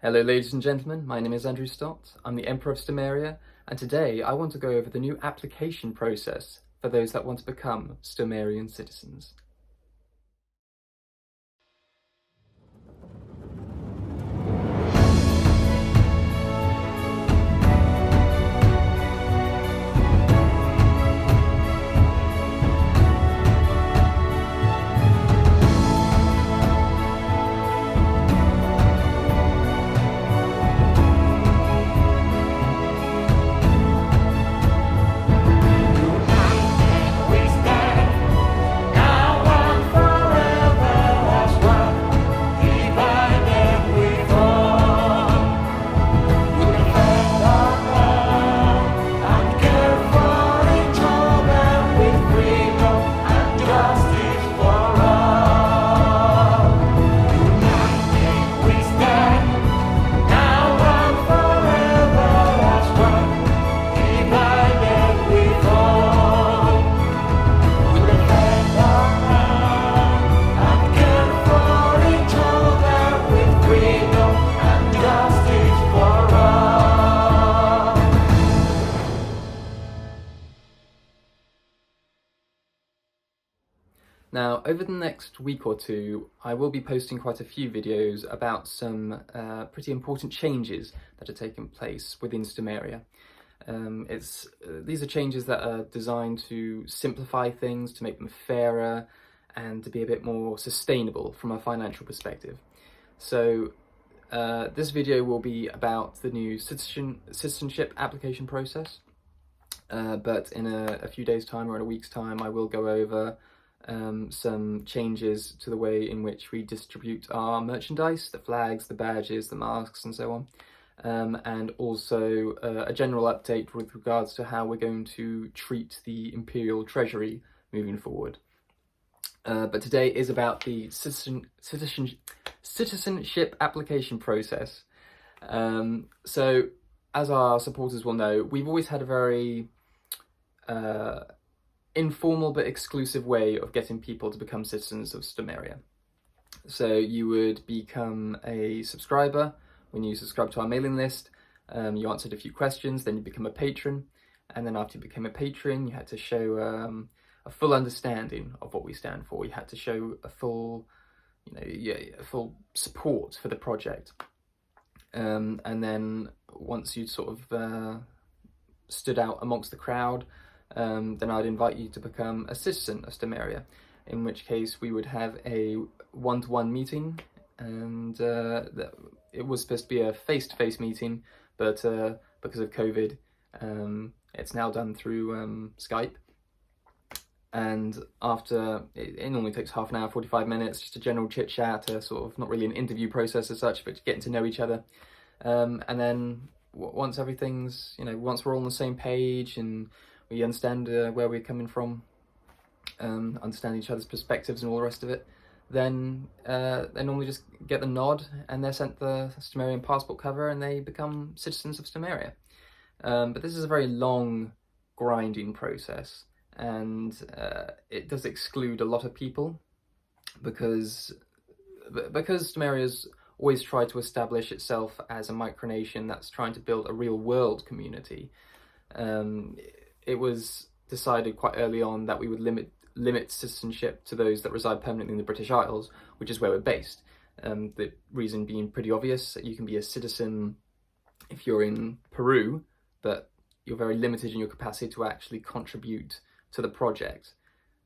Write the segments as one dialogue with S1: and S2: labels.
S1: Hello ladies and gentlemen, my name is Andrew Stott, I'm the Emperor of Stomaria, and today I want to go over the new application process for those that want to become Stomarian citizens. Now, over the next week or two, I will be posting quite a few videos about some pretty important changes that are taking place within Stomaria. These are changes that are designed to simplify things, to make them fairer, and to be a bit more sustainable from a financial perspective. So this video will be about the new citizenship application process, but in a few days' time or in a week's time, I will go over some changes to the way in which we distribute our merchandise, the flags, the badges, the masks, and so on, and also a general update with regards to how we're going to treat the Imperial Treasury moving forward. But today is about the citizenship application process. So, as our supporters will know, we've always had a very informal but exclusive way of getting people to become citizens of Stomaria. So you would become a subscriber. When you subscribe to our mailing list, you answered a few questions, then you become a patron, and then after you became a patron, you had to show a full understanding of what we stand for. You had to show a full, full support for the project. And then once you sort of stood out amongst the crowd, then I'd invite you to become a citizen of Stomaria, in which case we would have a one-to-one meeting, and it was supposed to be a face-to-face meeting, but because of COVID, it's now done through Skype. And after, it normally takes half an hour, 45 minutes, just a general chit-chat, sort of not really an interview process as such, but getting to know each other. And then once everything's, once we're all on the same page and we understand where we're coming from, understand each other's perspectives and all the rest of it, then they normally just get the nod and they're sent the Stomarian passport cover and they become citizens of Stomaria. But this is a very long, grinding process, and it does exclude a lot of people because Stomaria's always tried to establish itself as a micronation that's trying to build a real world community. It was decided quite early on that we would limit citizenship to those that reside permanently in the British Isles, which is where we're based. The reason being pretty obvious: you can be a citizen if you're in Peru, but you're very limited in your capacity to actually contribute to the project.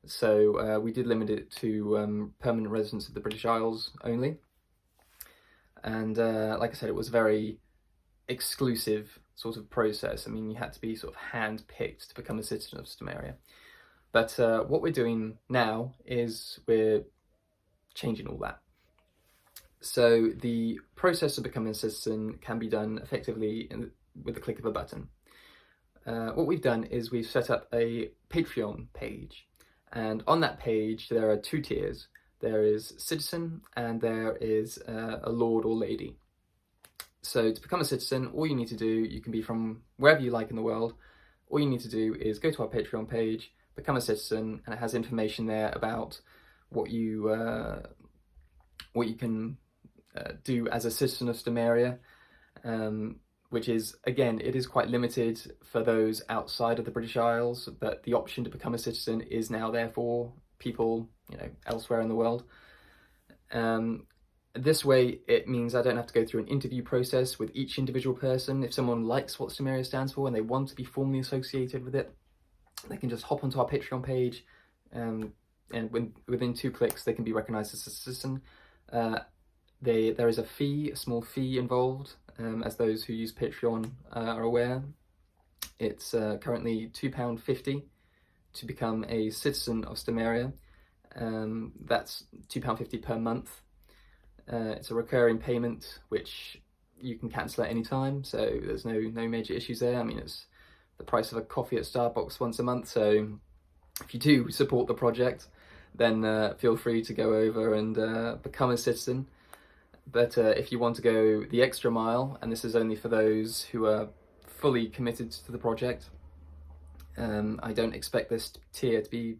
S1: So we did limit it to permanent residents of the British Isles only. And like I said, it was very exclusive sort of process. I mean, you had to be sort of hand-picked to become a citizen of Stomaria. But what we're doing now is we're changing all that. So the process of becoming a citizen can be done effectively with the click of a button. What we've done is we've set up a Patreon page, and on that page there are two tiers. There is citizen and there is a lord or lady. So to become a citizen, all you need to do, you can be from wherever you like in the world, all you need to do is go to our Patreon page, become a citizen, and it has information there about what you can do as a citizen of Stomaria, which is, again, it is quite limited for those outside of the British Isles, but the option to become a citizen is now there for people, elsewhere in the world. This way, it means I don't have to go through an interview process with each individual person. If someone likes what Stomaria stands for and they want to be formally associated with it, they can just hop onto our Patreon page, and within 2 clicks, they can be recognised as a citizen. There is a small fee involved, as those who use Patreon are aware. It's currently £2.50 to become a citizen of Stomaria. That's £2.50 per month. It's a recurring payment which you can cancel at any time, so there's no major issues there. I mean, it's the price of a coffee at Starbucks once a month, so if you do support the project, then feel free to go over and become a citizen. But if you want to go the extra mile, and this is only for those who are fully committed to the project, I don't expect this tier to be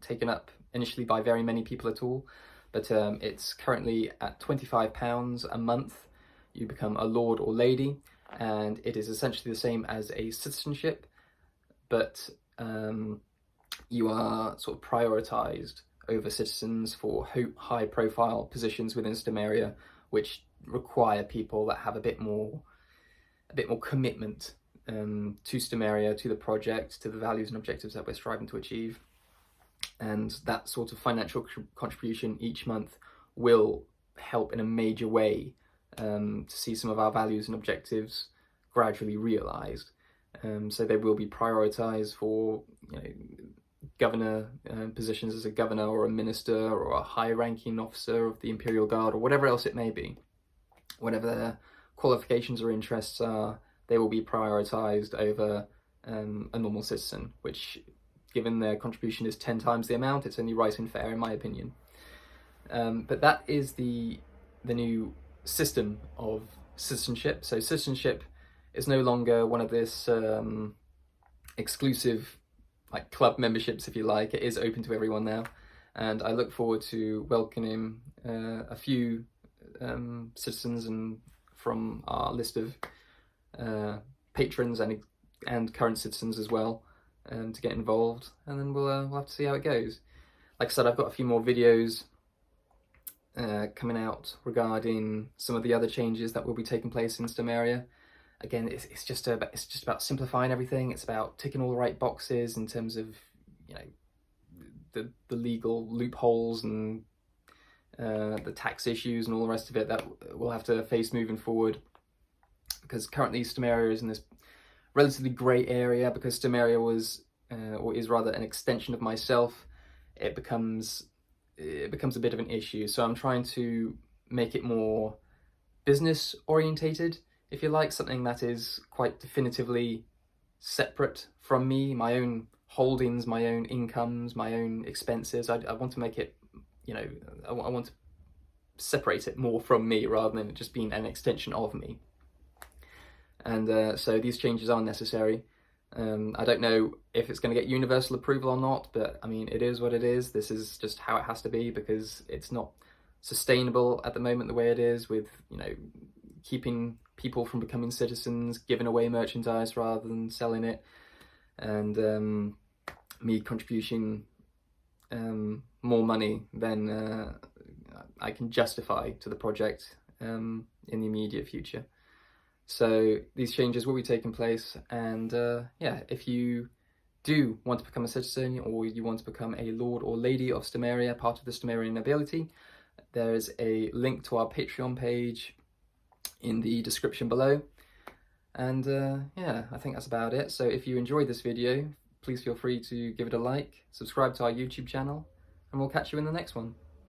S1: taken up initially by very many people at all, but it's currently at £25 a month. You become a lord or lady, and it is essentially the same as a citizenship, but you are sort of prioritised over citizens for high profile positions within Stomaria, which require people that have a bit more commitment to Stomaria, to the project, to the values and objectives that we're striving to achieve. And that sort of financial contribution each month will help in a major way to see some of our values and objectives gradually realised. So they will be prioritised for governor positions as a governor or a minister or a high-ranking officer of the Imperial Guard or whatever else it may be. Whatever their qualifications or interests are, they will be prioritised over a normal citizen, which, given their contribution is 10 times the amount, it's only right and fair in my opinion. But that is the new system of citizenship. So citizenship is no longer one of this exclusive club memberships, if you like. It is open to everyone now, and I look forward to welcoming a few citizens and from our list of patrons and current citizens as well, to get involved, and then we'll have to see how it goes. Like I said, I've got a few more videos coming out regarding some of the other changes that will be taking place in Stomaria. Again, it's just about simplifying everything. It's about ticking all the right boxes in terms of the legal loopholes and the tax issues and all the rest of it that we'll have to face moving forward. Because currently Stomaria is in this relatively grey area, because Stomaria was, or is rather, an extension of myself. It becomes a bit of an issue. So I'm trying to make it more business orientated, if you like, something that is quite definitively separate from me, my own holdings, my own incomes, my own expenses. I want to make it, I want to separate it more from me rather than it just being an extension of me. And so these changes are necessary. I don't know if it's going to get universal approval or not, but I mean, it is what it is. This is just how it has to be, because it's not sustainable at the moment the way it is, with, keeping people from becoming citizens, giving away merchandise rather than selling it, and me contributing more money than I can justify to the project in the immediate future. So these changes will be taking place, and if you do want to become a citizen, or you want to become a lord or lady of Stomaria, part of the Stomarian nobility, there's a link to our Patreon page in the description below. And I think that's about it. So if you enjoyed this video, please feel free to give it a like, subscribe to our YouTube channel, and we'll catch you in the next one.